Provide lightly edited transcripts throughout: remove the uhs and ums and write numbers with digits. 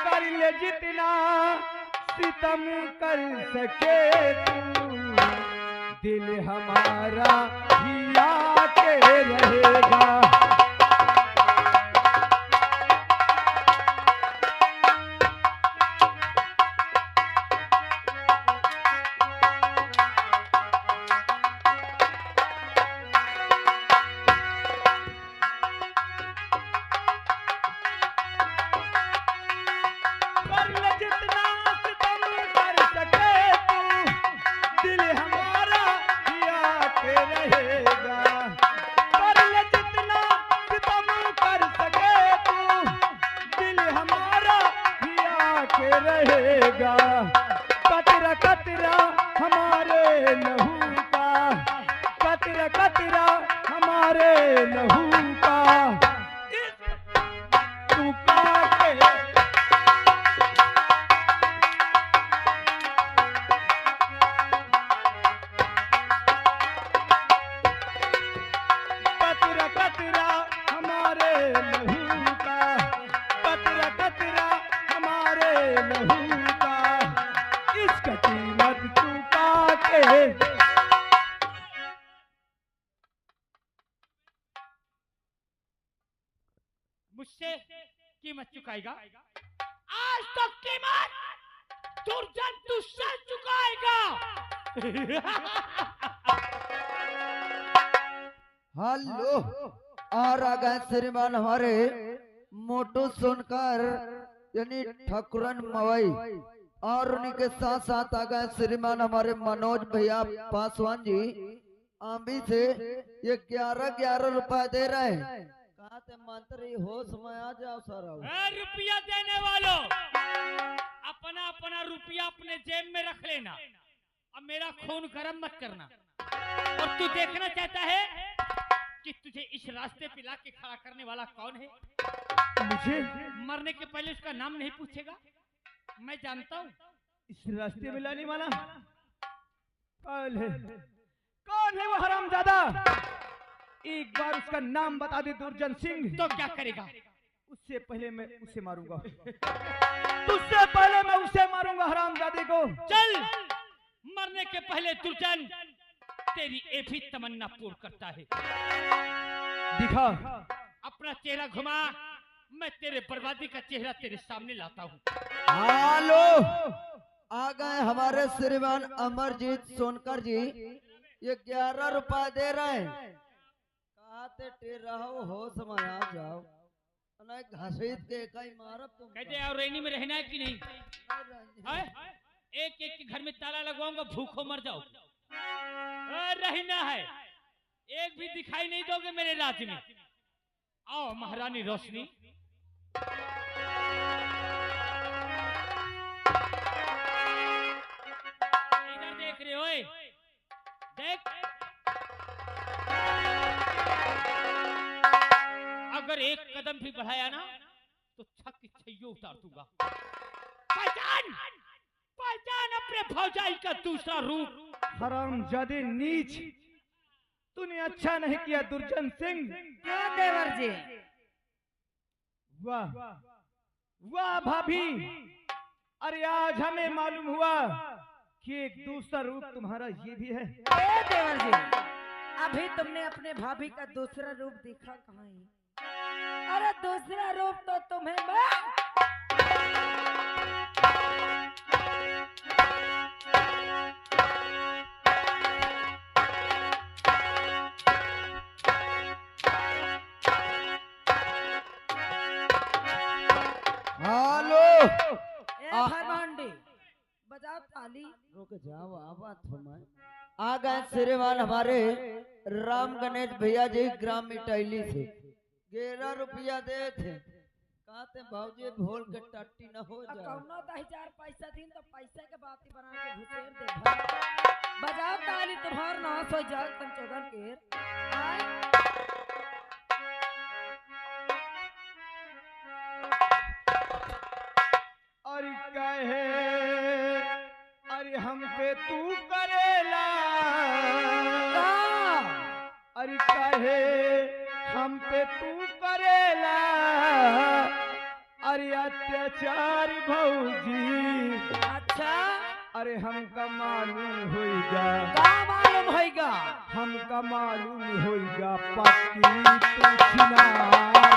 कर ले जितना सितम कर सके तू, दिल हमारा ही आके रहेगा। कतरा कतरा हमारे लहू का, कतरा कतरा हमारे लहू का, तू काटे कतरा कतरा हमारे लहू का, कतरा कतरा हमारे लहू का, इसका कीमत चुका के। मुझसे कीमत चुकाएगा? आज तो कीमत दुर्जन तुझसे चुकाएगा। हेलो, और आ गए श्रीमान हमारे मोटू सुनकर यानी ठाकुरन मवई, और उन्हीं के साथ साथ आ गए श्रीमान हमारे मनोज भैया पासवान जी आंबी से। ये 11-11 रुपए दे रहे हैं। कहा थे मंत्री होश में आ जाओ सर। रुपया देने वालों, अपना अपना रुपया अपने जेब में रख लेना। अब मेरा खून गर्म मत करना। और तू देखना चाहता है कि तुझे इस रास्ते पे लाके खड़ा करने वाला कौन है? मुझे मरने के पहले उसका नाम नहीं पूछेगा? मैं जानता हूँ। इस रास्ते में लाने वाला कौन है? कौन है वो हरामजादा? एक बार उसका नाम बता दे दुर्जन सिंह। तो क्या करेगा? उससे पहले मैं उसे मारूंगा। तुझसे पहले मैं उसे मारूंगा हरामजादे को। चल, मरने के पहले दुर्जन तेरी एक ही तमन्ना पूर्ण करता है। दिखा अपना चेहरा घुमा, मैं तेरे बर्बादी का चेहरा तेरे सामने लाता हूँ। हेलो, आ गए हमारे श्रीमान अमरजीत सोनकर जी। ये 11 रुपए दे रहे हैं। कहते टेर रहो, होश में आ जाओ, घसीट के कहीं मारब तुम। कहते और रेनी में रहना है कि नहीं? एक एक के घर में ताला लगवाऊंगा, भूखो मर जाओ। रहना है, एक भी दिखाई नहीं दोगे मेरे राज्य में। आओ महारानी रोशनी। इधर देख रहे हो? देख, अगर एक कदम भी बढ़ाया ना तो छक छैयो उतार दूंगा। पहचान, पहचान अपने भौजाई का दूसरा रूप। हरामजादे नीच, तूने अच्छा नहीं किया दुर्जन सिंह। क्यों देवर जी? वाह वाह भाभी, अरे आज हमें मालूम हुआ कि एक दूसरा रूप तुम्हारा ये भी है। ए देवर जी, अभी तुमने अपने भाभी का दूसरा रूप देखा कहाँ है? अरे दूसरा रूप तो तुम्हें मैं बजाओ ताली। रुक जाओ, आवा तुम्हें। आ गए श्रीमान हमारे राम गणेश भैया जी ग्राम मिटैली से। 11 रुपया दे थे। कहते भाजी भोल के टट्टी न हो जाए। कौनो 10,000 पैसा दिन तो पैसे के बात ही बना के घुसेर दे। बजाओ ताली, तुम्हार नाश हो जाए कंचोदन के। अरे कहे, अरे हम पे तू करेला, अरे कहे हम पे तू करेला, अरे अत्याचार भौजी। अच्छा अरे हमका मालूम होइगा, का मालूम होइगा? हमका मालूम होइगा पक्की तू छिनार भौजी।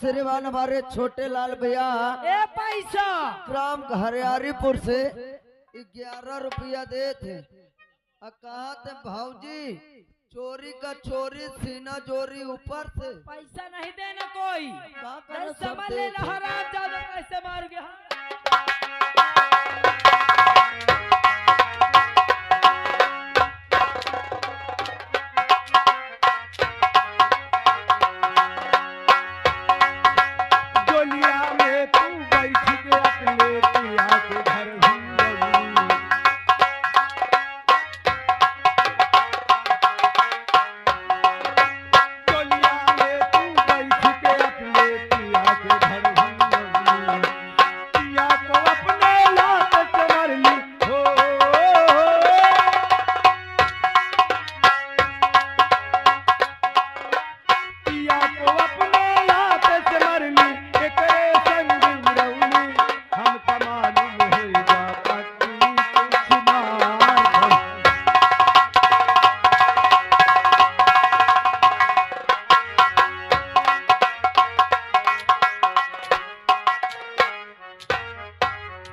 श्रीमान हमारे छोटे लाल भैया ए पैसा ग्राम हरियारीपुर से 11 रुपया दे थे। कहा थे भाऊजी चोरी का चोरी सीना चोरी ऊपर से पैसा नहीं देना कोई। का करे सब समझ दे ले थे। हराम ज्यादा पैसे मार गया। डोलिया में तू बैठ के अपने पिया के घर हुई। डोलिया में तू बैठ के अपने पिया के घर हुई। पिया को अपने लात से मार ली हो। पिया को अपने लात से मार ली एकरे संग उड़ौली। हमका मालूम होइगा पक्की तू छिनार भौजी।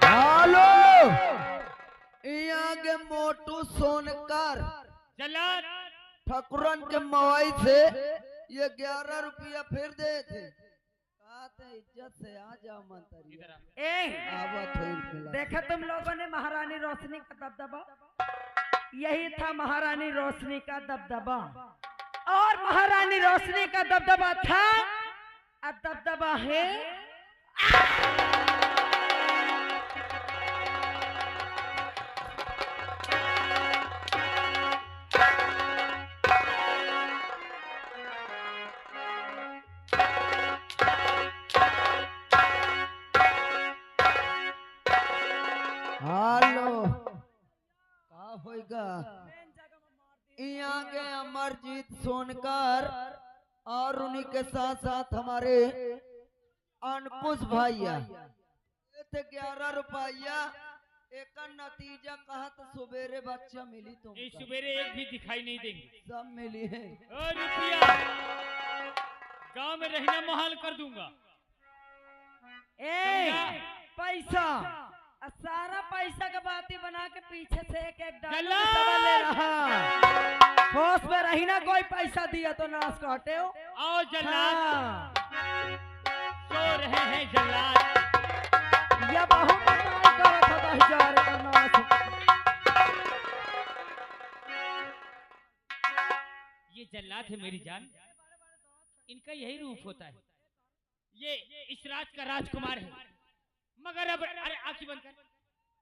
हेलो यहाँ के मोटू सोनकर जल्लाद ठकुरन के मवाई से ये 11 रुपया फिर दे थे। कहा थे इज्जत से आ जाओ मंत्री इधर आ। ए आवत हो इनके देखा तुम लोगों ने महारानी रोशनी का दबदबा, यही था महारानी रोशनी का दबदबा। और महारानी रोशनी का दबदबा था, अब दबदबा है। हेलो का होएगा यहाँ के अमरजीत सोनकर और उन्हीं के साथ साथ हमारे अंकुश भैया थे 11 रुपया। एक नतीजा कहा तो सवेरे बच्चा मिली इस तुमको सवेरे एक भी दिखाई नहीं देंगे। सब मिली है। ओ रुपया गांव में रहना मुहाल कर दूंगा। ए पैसा सारा पैसा का बाती बना के पीछे से एक एक डाल जल्लाद! सवाल ले रहा। होश में रही ना, कोई पैसा दिया तो नाश काटे हो। आओ जल्लाद, हाँ, सो रहे हैं जल्लाद। ये बहुत बताई करत था 10,000 का नाश। ये जल्लाद है मेरी जान, इनका यही रूप होता है। ये इस राज का राजकुमार है, मगर अब अरे आंखें बंद कर,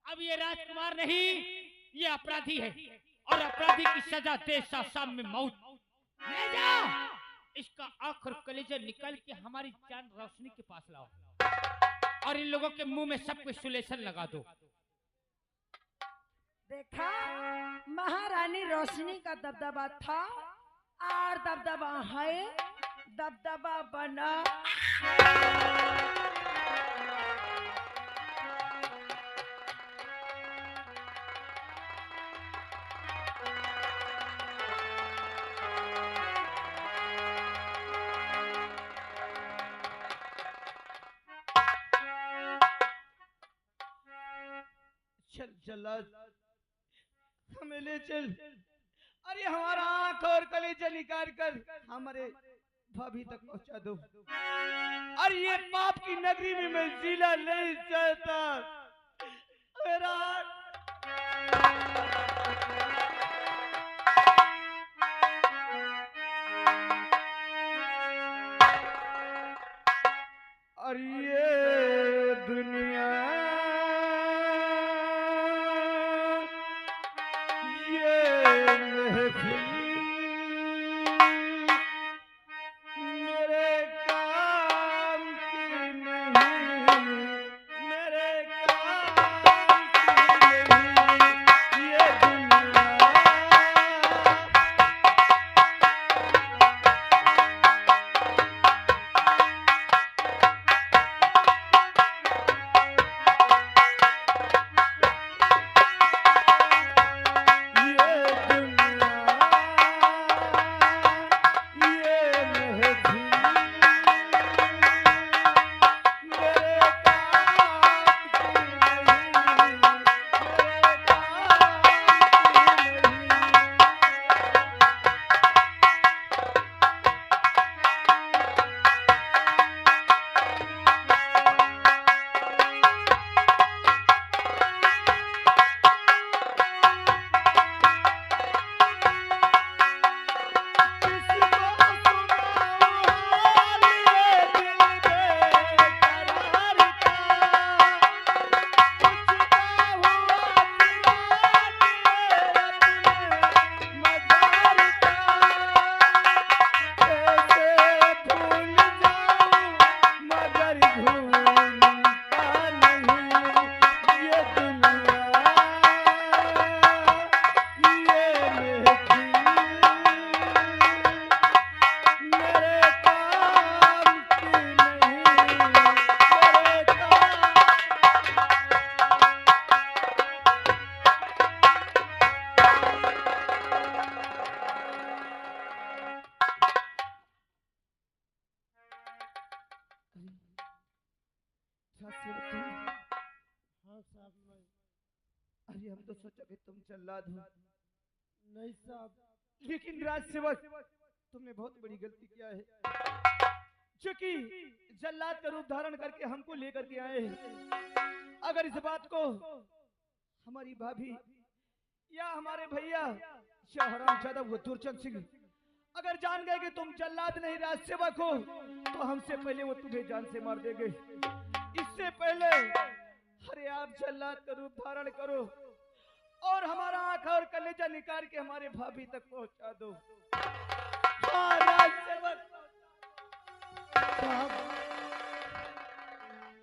अब ये राजकुमार नहीं, ये अपराधी है। और अपराधी की सजा देश सामने मौत। ले जाओ इसका आखिर कलेजा निकाल के हमारी जान रोशनी के पास लाओ और इन लोगों के मुंह में सब कुछ सुलेशन लगा दो। देखा महारानी रोशनी का दबदबा था और दबदबा है, दबदबा बना। चल चला हमें ले चल। अरे हमारा आंख और कलेजा निकाल कर हमारे भाभी तक पहुंचा दो। और ये पाप की नगरी में मैं जीना नहीं चाहता। मेरा और ये दुनिया ये महफिल मेरे काम की नहीं, मेरे काम की नहीं, ये दुनिया हाँ साहब मैं अरे हम तो सोचा कि तुम जल्लाद हो, नहीं साहब। लेकिन राज सेवक तुमने बहुत बड़ी गलती किया है, जो कि जल्लाद का रूप धारण करके हमको लेकर के आए हैं। अगर इस बात को हमारी भाभी या हमारे भैया या हरामजादा वो दुर्जन सिंह अगर जान गए कि तुम जल्लाद नहीं राज सेवक हो, तो हमसे पहले वो तुम्हें जान से मार देंगे। इससे पहले अरे आप जल्लाद का रूप धारण करो और हमारा आंख और कलेजा निकाल के हमारे भाभी तक पहुंचा दो। हाँ राज सेवक। साहब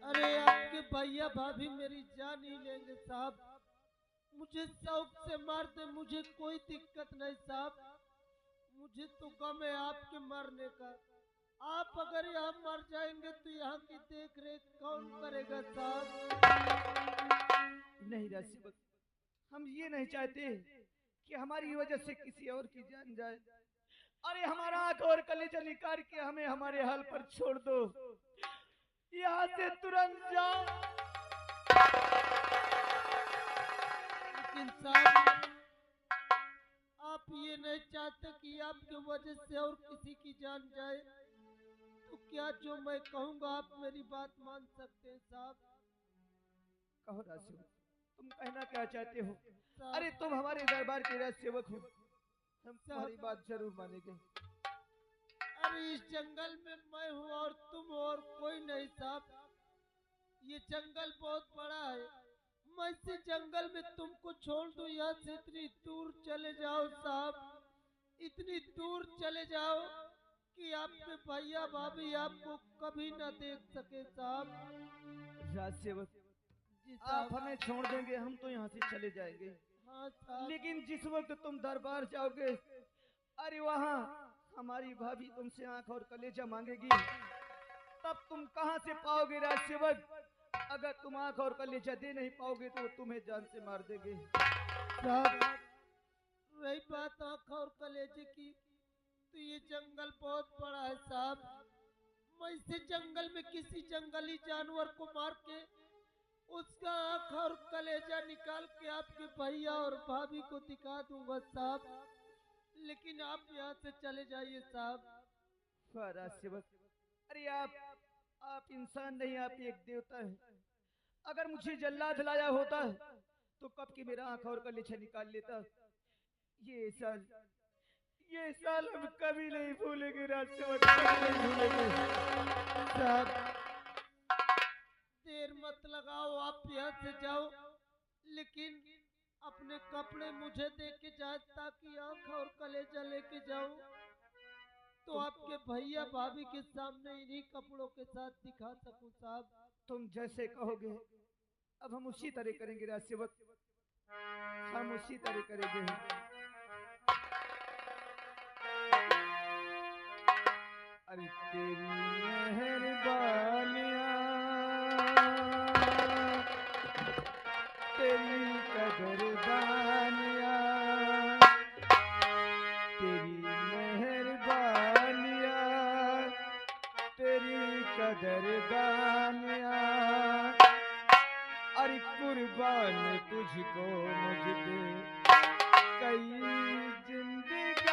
अरे आपके भैया भाभी मेरी जान ही लेंगे साहब। मुझे शौक से मार दे, मुझे कोई दिक्कत नहीं साहब। मुझे तो गम है आपके मरने का। आप अगर यहाँ मर जाएंगे तो यहाँ की देख रेख कौन करेगा साहब? नहीं राज सेवक, हम ये नहीं चाहते कि हमारी वजह से किसी और की जान जाए। अरे हमारा आंख और कलेजा निकाल के हमें हमारे हाल पर छोड़ दो, यहाँ से तुरंत जाओ। लेकिन साहब आप ये नहीं चाहते कि आपके वजह से और किसी की जान जाए, तो क्या जो मैं कहूँगा आप मेरी बात मान सकते हैं साहब? कहो राज सेवक, तुम कहना क्या चाहते हो? साहब, अरे तुम हमारे दरबार के राज सेवक हो, हम तुम्हारी बात जरूर मानेंगे। अरे इस जंगल में मैं हूँ और तुम हो और कोई नहीं साहब। ये जंगल बहुत बड़ा है, मैं इस जंगल में तुमको छोड़ दूं, यहाँ से इतनी दूर चले जाओ साहब, इतनी दूर चले जाओ कि आपके भैया भाभी आपको कभी न देख सके साहब। राज सेवक, जी आप साहब। हमें छोड़ देंगे, हम तो यहाँ से चले जाएंगे। हाँ साहब। लेकिन जिस वक्त तुम दरबार जाओगे, अरे वहाँ हमारी भाभी तुमसे आंख और कलेजा मांगेगी, तब तुम कहाँ से पाओगे राज सेवक? अगर तुम आंख और कलेजा दे नहीं पाओगे तो वो तुम्हें जान से मार देंगे। साहब रही बात आँख और कलेजे की, तो ये जंगल बहुत बड़ा है साहब। मैं इस जंगल में किसी जंगली जानवर को मार के उसका आँख और कलेजा निकाल के आपके भैया और भाभी को दिखा दूंगा साहब। लेकिन आप यहाँ से चले जाइए साहब। वाह राजसेवक, अरे आप इंसान नहीं, आप एक देवता है। अगर मुझे जल्लाद लाया होता तो कब की मेरा आंख और कलेजा निकाल लेता। ये साल हम कभी नहीं भूलेंगे राजसेवक, कभी नहीं भूलेंगे। साहब देर मत लगाओ, आप यहाँ से जाओ, लेकिन अपने कपड़े मुझे दे के जाए ताकि आंख और कलेजा लेके जाऊं तो आपके भैया भाभी के सामने इन्हीं कपड़ों के साथ दिखा सकूं। साहब तुम जैसे कहोगे अब हम उसी तरह करेंगे राजसेवक, हम उसी तरह करेंगे। अरे तेरी मेहरबानियां, तेरी कदरदानियां, तेरी मेहरबानियां, तेरी कदरदानियां, अरे कुर्बान तुझको मुझको कई जिंदगानियां।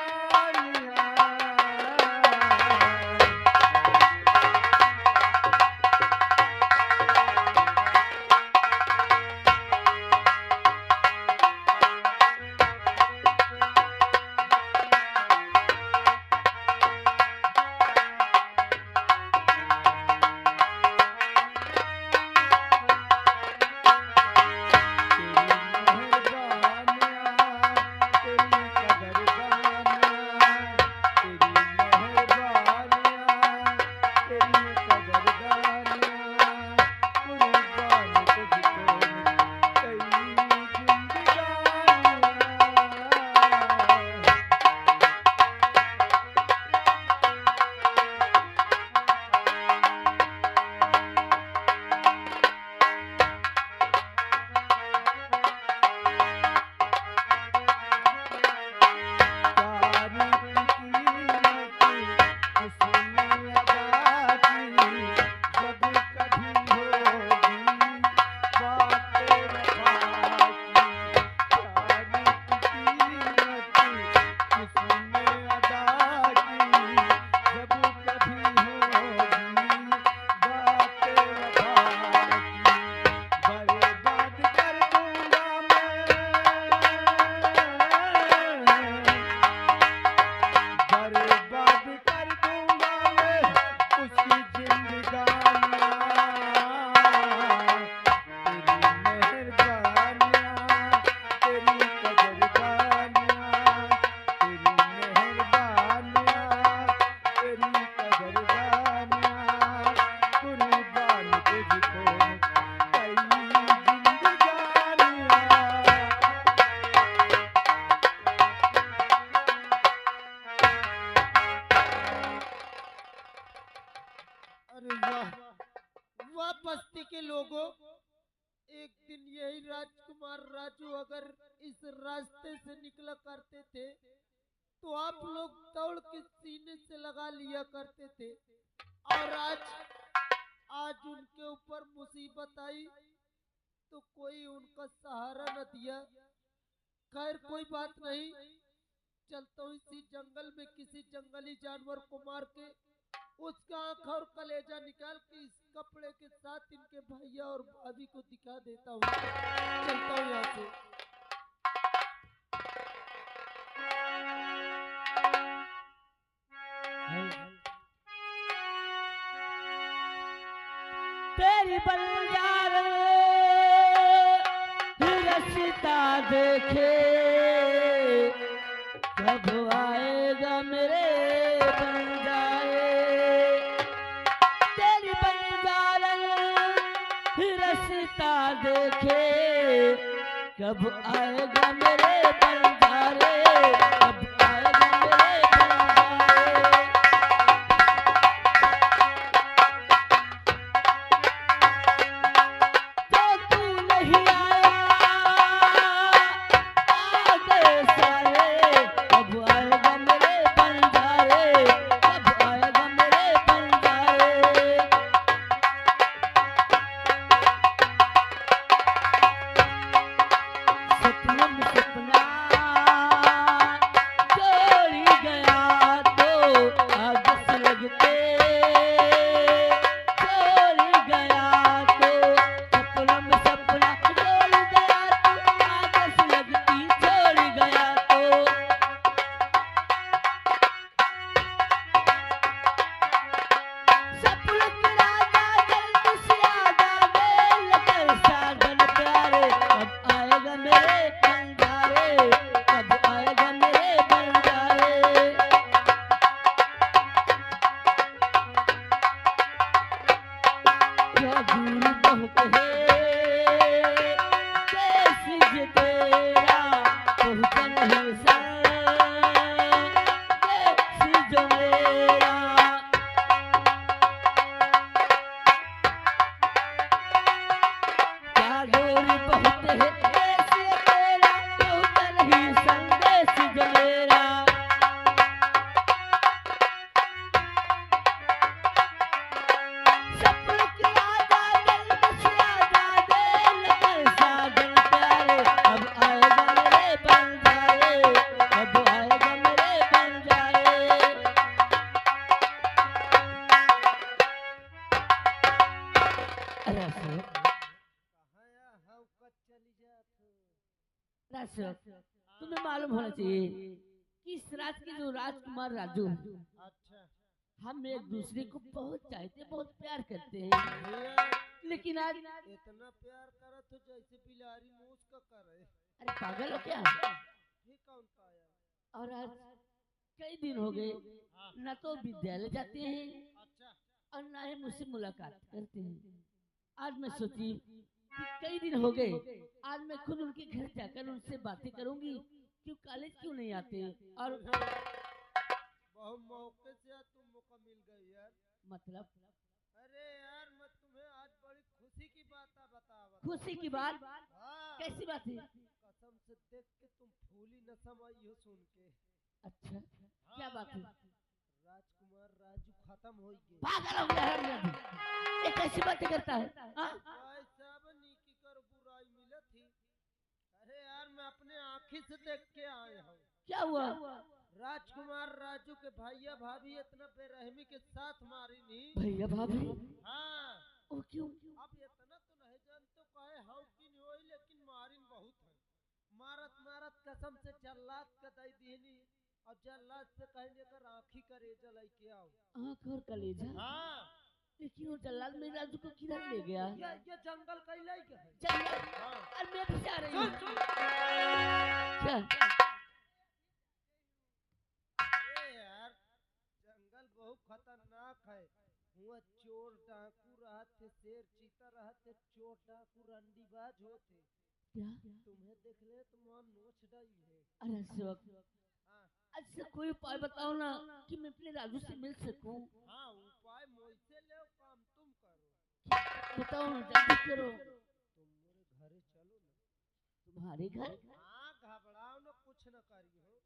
अरे वाह वाह बस्ती के लोगों, एक दिन यही राजकुमार राजू अगर इस रास्ते से निकला करते थे तो आप लोग दौड़ के सीने से लगा लिया करते थे, और आज उनके ऊपर मुसीबत आई तो कोई उनका सहारा न दिया। खैर कोई बात नहीं, चलता हूँ इसी जंगल में किसी जंगली जानवर को मार के उसका आंख और कलेजा निकाल के इस कपड़े के साथ इनके भैया और भाभी को दिखा देता हूँ। चलता हूँ यहाँ से। तेरी बंजार रस्ता देखे कब आएगा मेरे बंजारे। तेरी बंजार रस्ता देखे कब आएगा मेरे बंजारे, कब आएगा मेरे बंजारे। सपना बहुत है देश ये तेरा पहुँचन है देश जो मेरा क्या दूर बहुत है देश ये तेरा पहुँचन ही संदेश जो मेरा तुम्हें मालूम होना चाहिए कि इस राज के जो राजकुमार राजू है, अच्छा हम एक दूसरे को बहुत चाहते हैं, बहुत प्यार करते हैं, भैया लेकिन आज इतना प्यार करा तो जैसे बिलारी मूस का करे। अरे पागल हो क्या? ये कौन पाया? और आज कई दिन हो गए न तो विद्यालय जाते हैं अच्छा और न ही मुझसे मुलाकात करते हैं। आज मैं सोची कि कई दिन हो गए, आज मैं खुद उनके घर जाकर उनसे बातें करूंगी कि कॉलेज क्यों नहीं आते। और बहुत मौके से तुम मौका मिल गई यार। मतलब अरे यार मैं तुम्हें आज बड़ी खुशी की बात बता खुशी की बात? हाँ, कैसी बात है? कसम से देख के तुम फूली न समाई हो सुन के। अच्छा क्या बात है? राजकुमार राजू खत्म हो गए। पागल हो गया है ये कैसी बातें करता है? हाँ? ऐसा बनी की कर बुराई मिले थी। अरे यार मैं अपने आँखी से देख के आया हूँ। क्या हुआ? राजकुमार राजू के भैया भाभी इतना बेरहमी के साथ मारी नहीं। भैया भाभी? हाँ ओ क्यों? अब इतना तो नहीं जानते कहे हाउ की नहीं होई, लेकिन मारिन बहुत है। मारत मारत कसम से जल्लाद का दई दीनी और जल्लाद से कहने कर आँखी करे जलाई के आओ। आँख और कलेजा? हाँ लेकिन वो जल्लाद मेरे राजू को किधर ले गया? ये जंगल कैलाई के है। जंगल? हाँ और मैं भी जा रही हूँ। सुन क्या? ये यार जंगल बहुत खतरनाक है। हुआ चोर डाकू रहते, शेर चीता रहते, चोर डाकू रंडीबाज होते। क्या? तुम्हें देख ले तो मन नोच डाई है। अरे सेवक, हाँ अच्छा कोई उपाय बताओ ना कि मैं अपने राजू से मिल सकूं। हाँ उपाय मुझसे ले, काम तुम करो। बताओ ना, जल्दी करो। तुम मेरे घरे चलो ना। तुम्हारे घर? हाँ घबराओ ना, कुछ न करियो।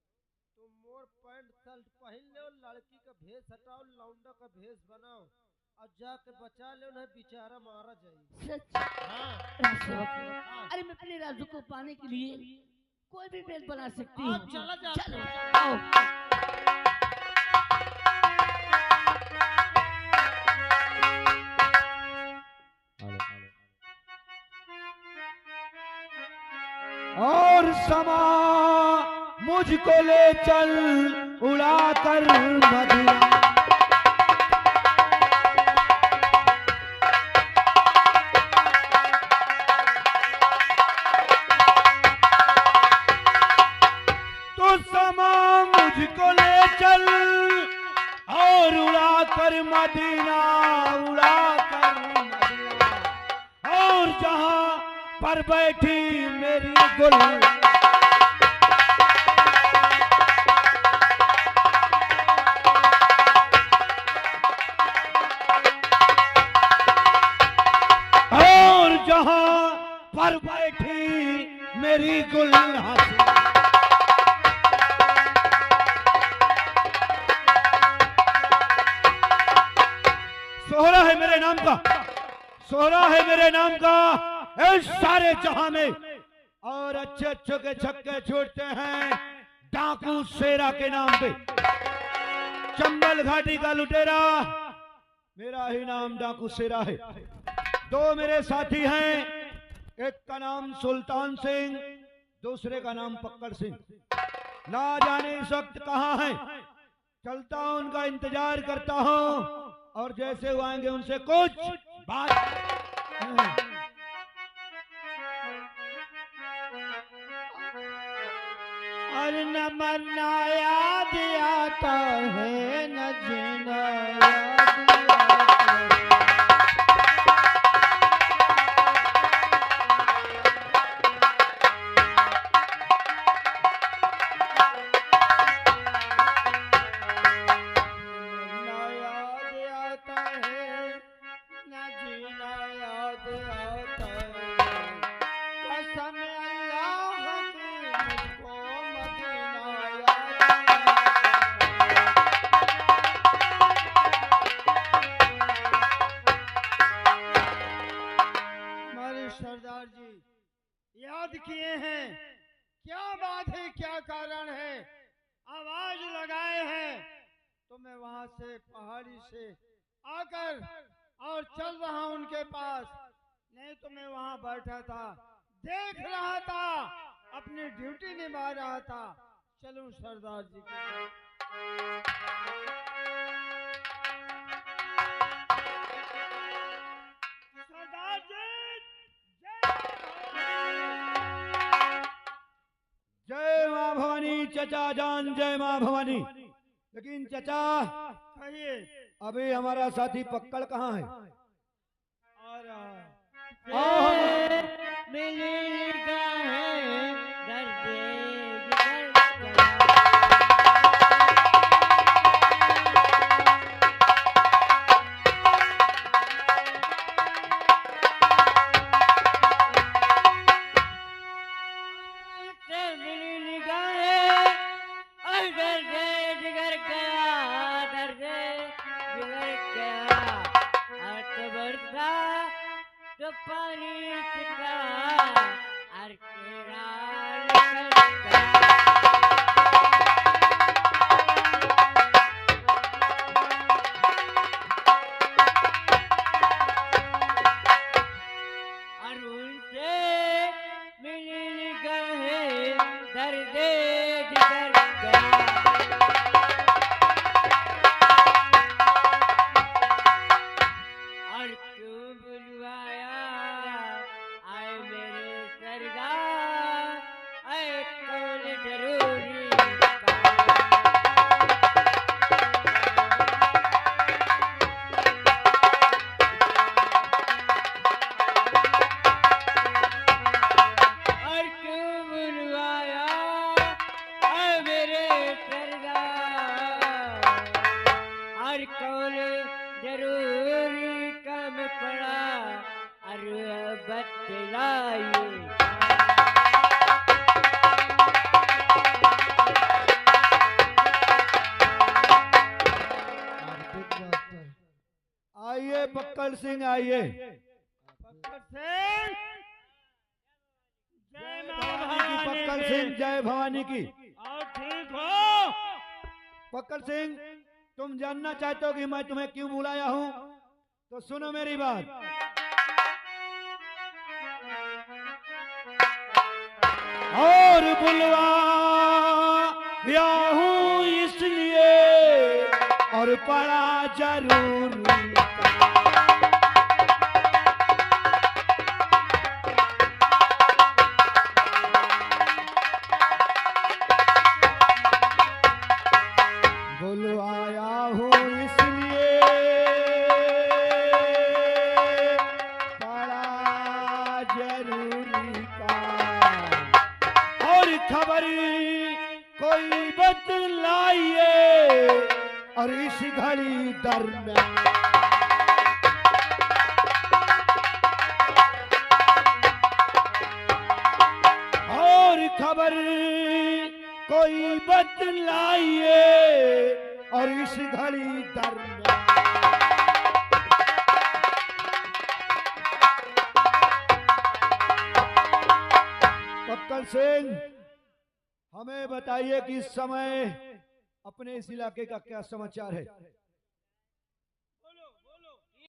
तुम मोर पैंट शर्ट पहन लो, लड़की का भेष हटाओ, लौंडा का भेष बनाओ और जाके बचा लो, नहीं बेचारा मारा जाए। सच? हाँ अरे सेवक, अरे मैं अपने राजू को पाने के लिए कोई भी भेद बना सकती हूँ। चला जा। चलो आओ। और समा मुझको ले चल उड़ा कर मदीना। तो समा मुझको ले चल और उड़ा कर मदीना, उड़ा कर मदीना। और जहां पर बैठी मेरी गुल और जहां पर बैठी मेरी गुल हंसी। सोहरा है मेरे नाम का, सोहरा है मेरे नाम का इस सारे जहां में। और अच्छे अच्छे के छक्के छोड़ते हैं डाकू शेरा के नाम पे। चंबल घाटी का लुटेरा, मेरा ही नाम डाकू शेरा है। दो मेरे साथी हैं, एक का नाम सुल्तान सिंह, दूसरे का नाम पक्कड़ सिंह। ना जाने इस वक्त कहाँ है, चलता हूं उनका इंतजार करता हूं और जैसे वो आएंगे उनसे कुछ बात। और न मरना याद आता है, न जीना याद आता है। याद किए हैं। क्या बात है, क्या कारण है? आवाज लगाए हैं तो मैं वहां से पहाड़ी से आकर और चल रहा हूं उनके पास। नहीं तो मैं वहां बैठा था, देख रहा था, अपनी ड्यूटी निभा रहा था। चलूं सरदार जी के पास। सरदार जी, जय माँ भवानी चचा जान, जय माँ भवानी। लेकिन चचा, कहिए। अभी हमारा साथी पक्कड़ कहाँ है? आ रहा है। तो पानी का और तेरा निकल अरुण से मिल गए दर्द जिगर गया और क्यों बुलवाया आए मेरे सरदार आए कौन जरूरी और क्यों बुलवाया आए मेरे सरदार और कौन जरूरी काम पड़ा अरे बतलाइए आइए पक्कड़ सिंह, आइए। पक्कड़ सिंह, जय मां भवानी की, पक्कड़ सिंह, जय भवानी की। और ठीक हो? पक्कड़ सिंह, तुम जानना चाहते हो कि मैं तुम्हें क्यों बुलाया हूँ? तो सुनो मेरी बात। और बुलवाया हूँ इसलिए और पड़ा जरूरी बुलवाया हूँ इसलिए बड़ा जरूरी काम और खबर कोई बतलाइए और इस घड़ी दरमियान और खबर कोई बतलाइए और इस घड़ी दरमियान पक्कड़ सिंह, हमें बताइए कि इस समय अपने इस इलाके का क्या समाचार है?